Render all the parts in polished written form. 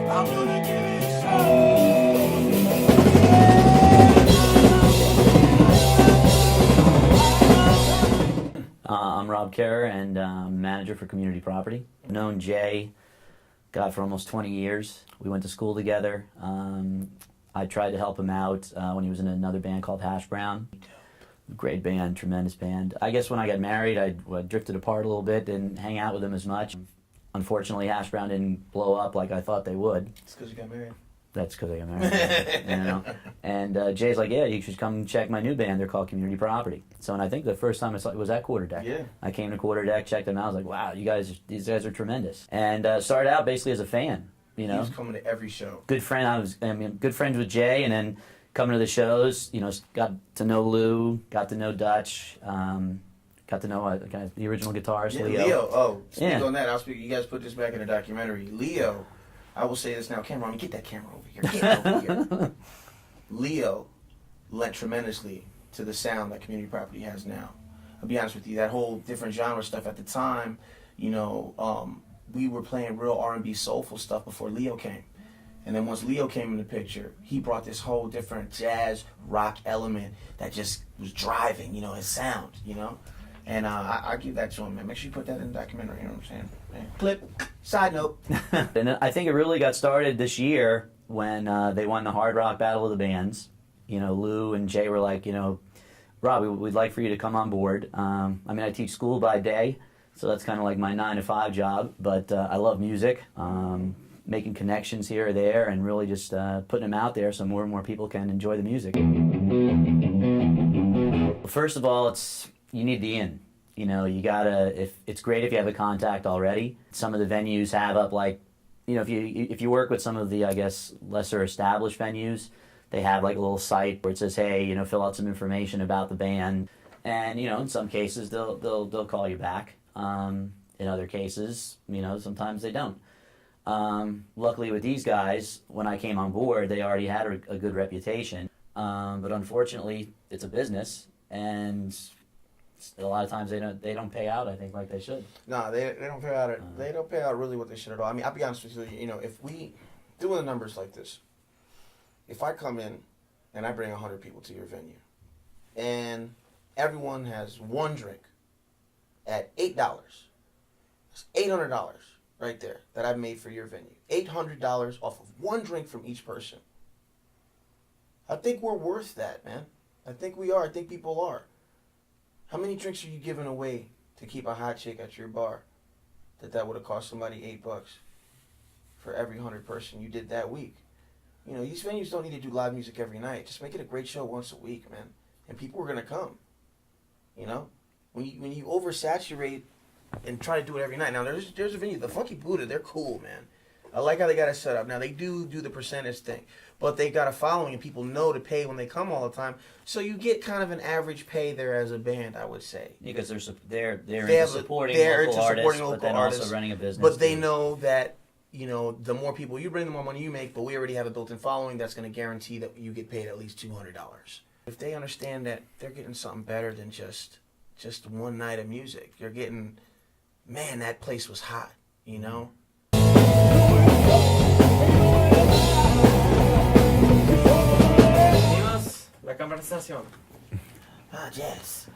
I'm gonna give it I'm Rob Kerr, and manager for community property. I've known Jay, God, for almost 20 years. We went to school together. I tried to help him out when he was in another band called Hash Brown. Great band, tremendous band. I guess when I got married, I drifted apart a little bit, didn't hang out with him as much. Unfortunately, Hash Brown didn't blow up like I thought they would. It's because you got married. That's because I got married. You know? And Jay's like, yeah, you should come check my new band. They're called Community Property. So, and I think the first time I saw it was at Quarter Deck. Yeah. I came to Quarter Deck, checked them out. I was like, wow, these guys are tremendous. And started out basically as a fan. You know, he was coming to every show. Good friend. Good friends with Jay, and then coming to the shows. You know, got to know Lou, got to know Dutch, got to know the original guitarist, Yeah, Leo. Oh, speak on that. I'll speak. You guys put this back in the documentary. Leo. I will say this now, camera. Get that camera over here. Get over here. Leo lent tremendously to the sound that Community Property has now. I'll be honest with you, that whole different genre stuff at the time, you know, we were playing real R&B soulful stuff before Leo came. And then once Leo came in the picture, he brought this whole different jazz rock element that just was driving, you know, his sound, you know. And I give that to him, man. Make sure you put that in the documentary, you know what I'm saying? Man. Clip. Side note. And I think it really got started this year when they won the Hard Rock Battle of the Bands. You know, Lou and Jay were like, you know, Rob, we'd like for you to come on board. I mean, I teach school by day, so that's kind of like my 9-to-5 job. But I love music, making connections here or there, and really just putting them out there so more and more people can enjoy the music. First of all, you need the in. You know, you gotta. It's great if you have a contact already. Some of the venues have up like, you know, if you work with some of the, I guess, lesser established venues, they have like a little site where it says, hey, you know, fill out some information about the band, and you know, in some cases they'll call you back. In other cases, you know, sometimes they don't. Luckily with these guys, when I came on board, they already had a good reputation, but unfortunately, it's a business, and a lot of times they don't pay out, I think, like they should. No, they don't pay out. They don't pay out really what they should at all. I mean, I'll be honest with you. You know, if we doing the numbers like this, if I come in and I bring 100 people to your venue, and everyone has one drink at $8, that's $800 right there that I've made for your venue. $800 off of one drink from each person. I think we're worth that, man. I think we are. I think people are. How many drinks are you giving away to keep a hot chick at your bar that would have cost somebody $8 for every 100 person you did that week? You know, these venues don't need to do live music every night. Just make it a great show once a week, man. And people are going to come. You know? When you oversaturate and try to do it every night. Now, there's a venue, the Funky Buddha, they're cool, man. I like how they got it set up. Now, they do the percentage thing. But they got a following, and people know to pay when they come all the time. So you get kind of an average pay there as a band, I would say. Because they're into supporting local artists, but then also running a business. But they know that, you know, the more people you bring, the more money you make. But we already have a built-in following that's going to guarantee that you get paid at least $200. If they understand that they're getting something better than just one night of music, you're getting, man, that place was hot, you know? La conversación. Yes.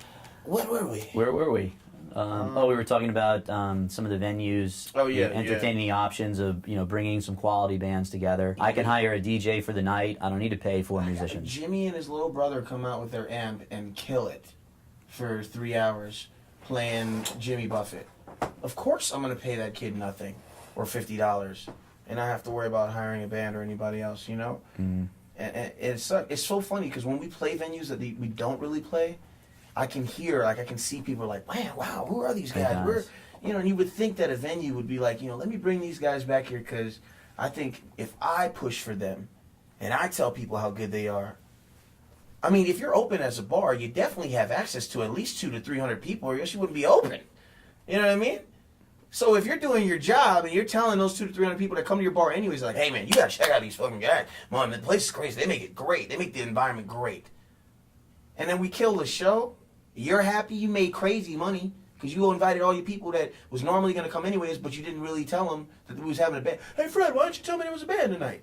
Where were we? Where were we? We were talking about some of the venues, entertaining options of, you know, bringing some quality bands together. I can hire a DJ for the night. I don't need to pay for musicians. Jimmy and his little brother come out with their amp and kill it for 3 hours playing Jimmy Buffett. Of course I'm going to pay that kid nothing or $50 and I have to worry about hiring a band or anybody else, you know? Mm. And it's so funny because when we play venues that we don't really play, I can hear, like I can see people like, man, wow, who are these guys? We're, you know, and you would think that a venue would be like, you know, let me bring these guys back here because I think if I push for them and I tell people how good they are, I mean, if you're open as a bar, you definitely have access to at least 200 to 300 people or else you wouldn't be open. You know what I mean? So if you're doing your job and you're telling those 200 to 300 people that come to your bar anyways, like, hey man, you gotta check out these fucking guys. Man, the place is crazy. They make it great. They make the environment great. And then we kill the show. You're happy you made crazy money Because you invited all your people that was normally going to come anyways, but you didn't really tell them that we was having a band. Hey, Fred, why don't you tell me there was a band tonight?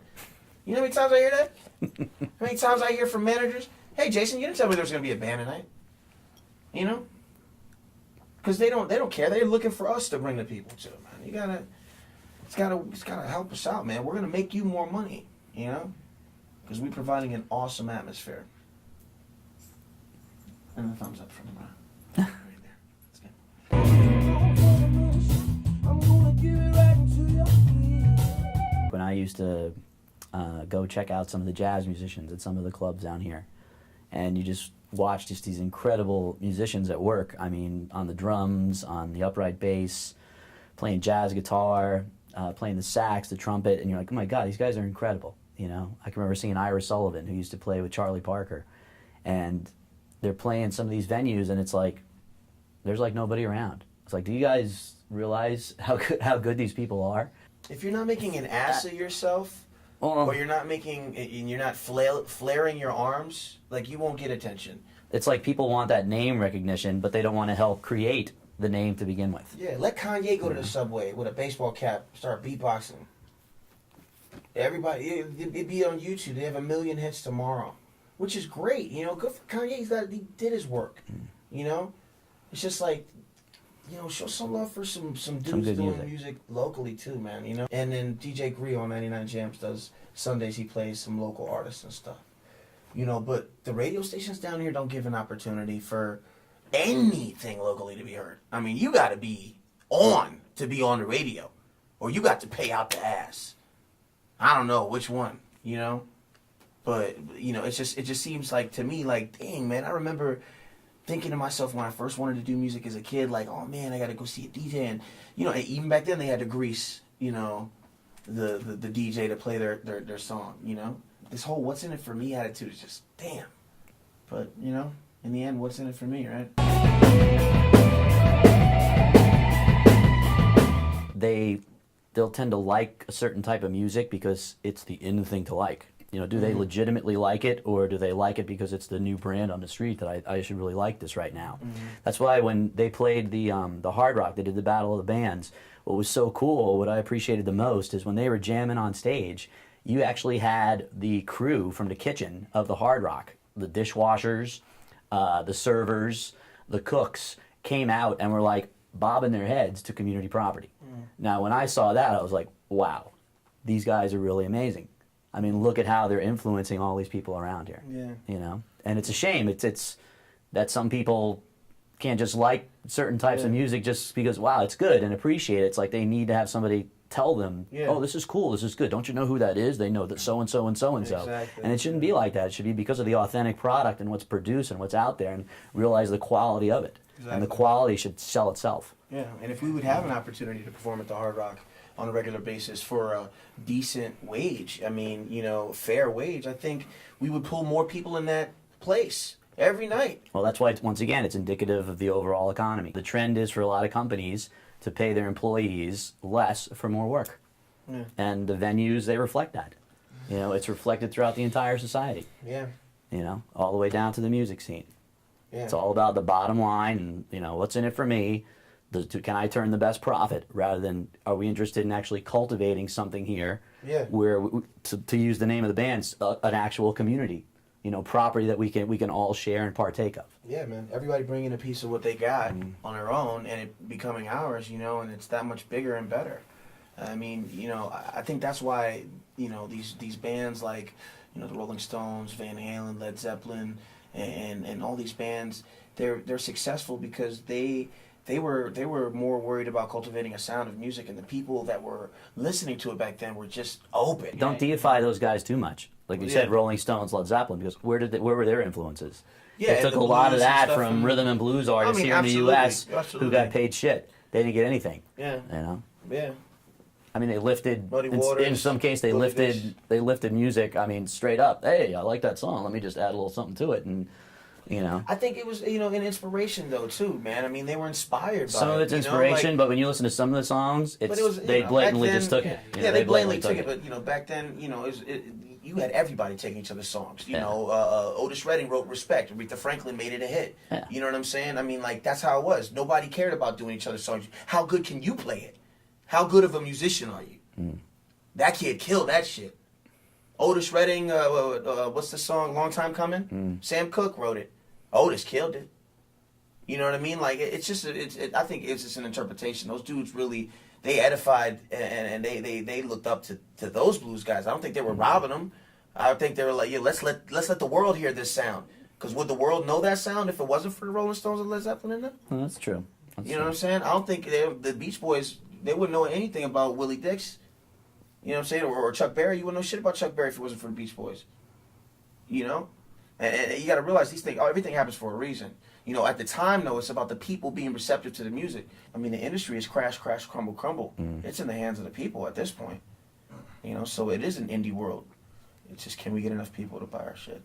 You know how many times I hear that? How many times I hear from managers, hey, Jason, you didn't tell me there was going to be a band tonight. You know? Because they don't care. They're looking for us to bring the people to them, man. It's gotta help us out, man. We're going to make you more money, you know? Because we're providing an awesome atmosphere. And a thumbs up from Ron. Right there. That's good. When I used to go check out some of the jazz musicians at some of the clubs down here, and you just watch just these incredible musicians at work. I mean, on the drums, on the upright bass, playing jazz guitar, playing the sax, the trumpet, and you're like, oh my God, these guys are incredible. You know, I can remember seeing Ira Sullivan, who used to play with Charlie Parker, and they're playing some of these venues, and it's like, there's like nobody around. It's like, do you guys realize how good these people are? If you're not making an ass of yourself, or you're not flaring your arms, like, you won't get attention. It's like people want that name recognition, but they don't want to help create the name to begin with. Yeah, let Kanye go to the subway with a baseball cap, start beatboxing. Everybody, it'd be on YouTube. They have 1 million hits tomorrow, which is great. You know, good for Kanye. He did his work. You know, it's just like, you know, show some love for some dudes doing music locally too, man. You know, and then DJ Grio on 99 Jams does Sundays. He plays some local artists and stuff. You know, but the radio stations down here don't give an opportunity for anything locally to be heard. I mean, you got to be on to be on the radio, or you got to pay out the ass. I don't know which one, you know, but you know, it just seems like to me, like, dang, man, I remember thinking to myself when I first wanted to do music as a kid, like, oh man, I got to go see a DJ, and you know, even back then they had to grease, you know, the DJ to play their song, you know. This whole "what's in it for me" attitude is just damn. But you know, in the end, what's in it for me, right? They'll tend to like a certain type of music because it's the in thing to like. You know, do they legitimately like it, or do they like it because it's the new brand on the street that I should really like this right now? That's why when they played the Hard Rock, they did the Battle of the Bands. What was so cool, what I appreciated the most, is when they were jamming on stage, you actually had the crew from the kitchen of the Hard Rock, the dishwashers, the servers, the cooks, came out and were like bobbing their heads to community property. Now, when I saw that, I was like, wow, these guys are really amazing. I mean, look at how they're influencing all these people around here. Yeah. You know, and it's a shame. It's that some people can't just like certain types of music just because, wow, it's good and appreciate it. It's like they need to have somebody tell them, oh, this is cool, this is good. Don't you know who that is? They know that so-and-so and so-and-so. Exactly. And it shouldn't be like that. It should be because of the authentic product and what's produced and what's out there, and realize the quality of it. Exactly. And the quality should sell itself. Yeah, and if we would have an opportunity to perform at the Hard Rock on a regular basis for a decent wage, I mean, you know, fair wage, I think we would pull more people in that place every night. Well, that's why, once again, it's indicative of the overall economy. The trend is for a lot of companies to pay their employees less for more work. Yeah. And the venues, they reflect that. You know, it's reflected throughout the entire society. Yeah. You know, all the way down to the music scene. Yeah. It's all about the bottom line and, you know, what's in it for me? Can I turn the best profit, rather than are we interested in actually cultivating something here where, to use the name of the band, an actual community, you know, property that we can all share and partake of. Yeah, man. Everybody bringing a piece of what they got on their own and it becoming ours, you know, and it's that much bigger and better. I mean, you know, I think that's why, you know, these bands like, you know, the Rolling Stones, Van Halen, Led Zeppelin, and all these bands, they're successful because they were more worried about cultivating a sound of music, and the people that were listening to it back then were just open. Don't deify those guys too much. Like you said, Rolling Stones, Led Zeppelin, because where were their influences? Yeah, they took a lot of that from rhythm and blues artists here in the U.S. who got paid shit. They didn't get anything. Yeah. You know? Yeah. I mean, they lifted, Waters, in some case, they lifted music, I mean, straight up. Hey, I like that song. Let me just add a little something to it. And You know, I think it was, you know, an inspiration though too, man. I mean, they were inspired by some of it's it, you know, inspiration, like- but when you listen to some of the songs, it's But it was, they you know, blatantly back then- just took it. You know, Yeah, they blatantly took took it. But you know, back then, you know, you had everybody taking each other's songs. You Yeah. know, Otis Redding wrote "Respect." Aretha Franklin made it a hit. Yeah. You know what I'm saying? I mean, like that's how it was. Nobody cared about doing each other's songs. How good can you play it? How good of a musician are you? That kid killed that shit. Otis Redding, what's the song? Long Time Coming. Sam Cooke wrote it. Otis killed it. You know what I mean? Like it's just, I think it's just an interpretation. Those dudes really, they edified and they looked up to those blues guys. I don't think they were robbing them. I think they were like, yeah, let's let the world hear this sound. Because would the world know that sound if it wasn't for the Rolling Stones and Led Zeppelin in them? Well, that's true. That's You know what I'm saying? I don't think the Beach Boys, they wouldn't know anything about Willie Dix. You know what I'm saying? Or Chuck Berry. You wouldn't know shit about Chuck Berry if it wasn't for the Beach Boys. You know? And you got to realize these things, everything happens for a reason. You know, at the time, though, it's about the people being receptive to the music. I mean, the industry is crash, crash, crumble, crumble. It's in the hands of the people at this point. You know, so it is an indie world. It's just, can we get enough people to buy our shit?